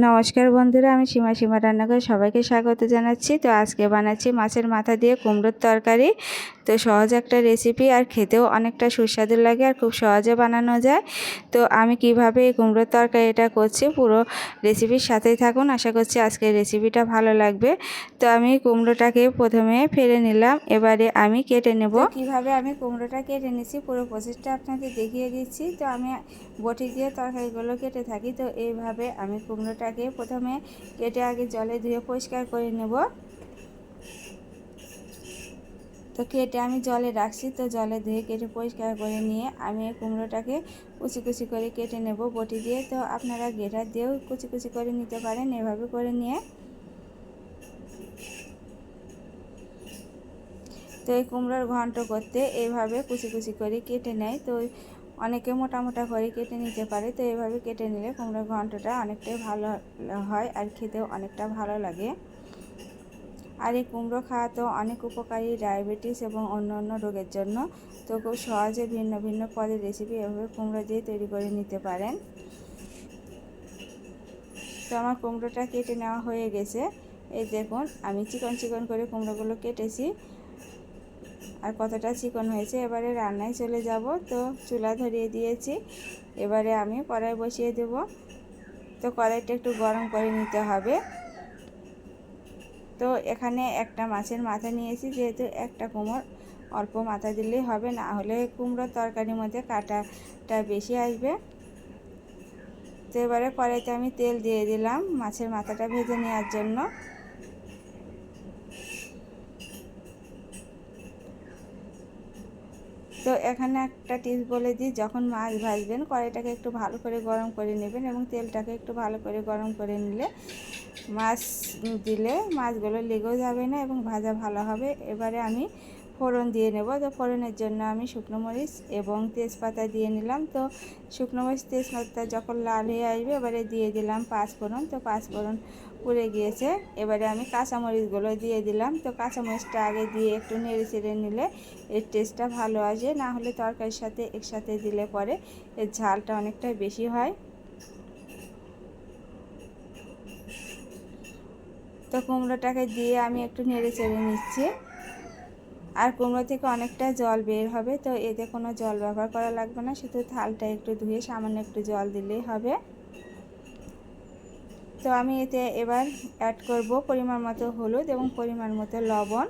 নমস্কার বন্ধুরা, আমি সীমা রান্নাঘরে সবাইকে স্বাগত জানাচ্ছি। তো আজকে বানাচ্ছি মাছের মাথা দিয়ে কুমড়োর তরকারি। তো সহজ একটা রেসিপি, আর খেতেও অনেকটা সুস্বাদু লাগে আর খুব সহজে বানানো যায়। তো আমি কিভাবে এই কুমড়োর তরকারিটা করছি পুরো রেসিপির সাথেই থাকুন, আশা করছি আজকের রেসিপিটা ভালো লাগবে। তো আমি কুমড়োটাকে প্রথমে ফেলে নিলাম, এবারে আমি কেটে নেব। কিভাবে আমি কুমড়োটা কেটে নিচ্ছি পুরো প্রসেসটা আপনাদের দেখিয়ে দিচ্ছি। তো আমি বটি দিয়ে তরকারিগুলো কেটে থাকি। তো এইভাবে আমি কুমড়োটাকে প্রথমে কেটে আগে জলে ধুয়ে পরিষ্কার করে নেব। তো কেটে আমি জলে রাখছি। তো জলে ধুয়ে কেটে পরিষ্কার করে নিয়ে আমি কুমড়োটাকে কুচি কুচি করে কেটে নেব বটি দিয়ে। তো আপনারা গ্রেটার দিয়েও কুচি কুচি করে নিতে পারেন। এভাবে করে নিয়ে তো এই কুমড়োর ঘন্ট করতে এইভাবে কুচি কুচি করে কেটে নেয়। তো অনেকে মোটা মোটা করে কেটে নিতে পারে। তো এইভাবে কেটে নিলে কুমড়োর ঘন্টটা অনেকটাই ভালো হয় আর খেতেও অনেকটা ভালো লাগে। আর এই কুমড়ো খাওয়া তো অনেক উপকারী ডায়াবেটিস এবং অন্য অন্য রোগের জন্য। তো খুব সহজে ভিন্ন ভিন্ন পদের রেসিপি এভাবে কুমড়ো দিয়ে তৈরি করে নিতে পারেন। তো আমার কুমড়োটা কেটে নেওয়া হয়ে গেছে। এই দেখুন আমি চিকন চিকন করে কুমড়োগুলো কেটেছি আর কতটা চিকন হয়েছে। এবারে রান্নায় চলে যাব। তো চুলা ধরিয়ে দিয়েছি, এবারে আমি কড়াই বসিয়ে দেব। তো কড়াইটা একটু গরম করে নিতে হবে। তো এখানে একটা মাছের মাথা নিয়েছি, যেহেতু একটা কুমড়ো অল্প মাথা দিলেই হবে, না হলে কুমড়োর তরকারির মধ্যে কাঁটাটা বেশি আসবে। তো এবারে কড়াইতে আমি তেল দিয়ে দিলাম মাছের মাথাটা ভেজে নেওয়ার জন্য। তো এখানে একটা টিপস বলে দিই, যখন মাছ ভাজবেন কড়াইটাকে একটু ভালো করে গরম করে নেবেন এবং তেলটাকে একটু ভালো করে গরম করে নিলে মাছ দিলে মাছগুলো লেগেও যাবে না এবং ভাজা ভালো হবে। এবারে আমি ফোড়ন দিয়ে নেব। তো ফোড়নের জন্য আমি শুকনো মরিচ এবং তেজপাতা দিয়ে নিলাম। তো শুকনো মরিচ তেজপাতা যখন লাল হয়ে আসবে এবারে দিয়ে দিলাম পাঁচফোড়ন। তো পাঁচফোড়ন পুড়ে গিয়েছে, এবারে আমি কাঁচামরিচগুলো দিয়ে দিলাম। তো কাঁচামরিচটা আগে দিয়ে একটু নেড়ে চেড়ে নিলে এর টেস্টটা ভালো আসে, না হলে তরকারির সাথে একসাথে দিলে পরে এর ঝালটা অনেকটাই বেশি হয়। তো কুমড়োটাকে দিয়ে আমি একটু নেড়ে চেড়ে নিচ্ছি। আর কুমড়ো থেকে অনেকটা জল বের হবে। তো এতে কোনো জল ব্যবহার করা লাগবে না, শুধু থালটা একটু ধুয়ে সামান্য একটু জল দিলেই হবে। তো আমি এতে এবার অ্যাড করব পরিমাণ মতো হলুদ এবং পরিমাণ মতো লবণ।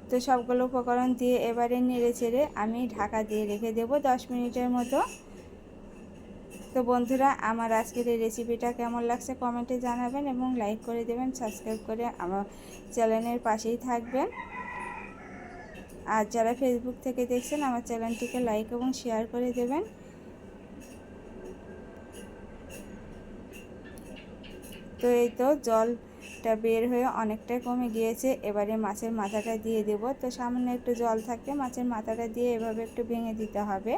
তো সবগুলো উপকরণ দিয়ে এবারে নেড়ে চেড়ে আমি ঢাকা দিয়ে রেখে দেব 10 মিনিটের মতো। তো বন্ধুরা, আমার আজকের এই রেসিপিটা কেমন লাগছে কমেন্টে জানাবেন এবং লাইক করে দেবেন, সাবস্ক্রাইব করে আমার চ্যানেলের পাশেই থাকবেন। আর যারা ফেসবুক থেকে দেখছেন আমার চ্যানেলটিকে লাইক এবং শেয়ার করে দেবেন। তো এই তো জলটা বের হয়ে অনেকটাই কমে গিয়েছে। এবারে মাছের মাথাটা দিয়ে দেব। তো সামান্য একটু জল থাকতে মাছের মাথাটা দিয়ে এভাবে একটু ভেঙে দিতে হবে।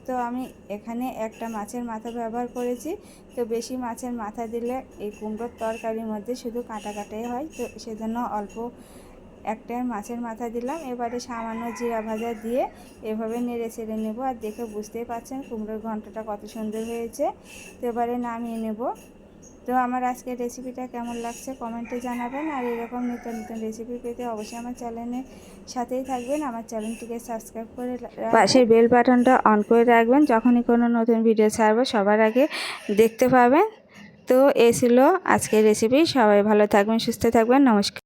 তো আমি এখানে একটা মাছের মাথা ব্যবহার করেছি। তো বেশি মাছের মাথা দিলে এই কুমড়োর তরকারির মধ্যে শুধু কাঁটা কাটাই হয়। তো সেজন্য অল্প একটা মাছের মাথা দিলাম। এবারে সামান্য জিরা ভাজা দিয়ে এভাবে নেড়ে চেড়ে নেব। আর দেখে বুঝতেই পারছেন কুমড়োর ঘন্টটা কত সুন্দর হয়েছে। তো এবারে নামিয়ে নেব। তো আমার আজকের রেসিপিটা কেমন লাগছে কমেন্টে জানাবেন। আর এরকম নিত্য নতুন রেসিপি পেতে অবশ্যই আমার চ্যানেলের সাথেই থাকবেন। আমার চ্যানেলটিকে সাবস্ক্রাইব করে পাশের বেল বাটনটা অন করে রাখবেন, যখনই কোনো নতুন ভিডিও ছাড়বো সবার আগে দেখতে পাবেন। তো এই ছিল আজকের রেসিপি। সবাই ভালো থাকবেন, সুস্থ থাকবেন। নমস্কার।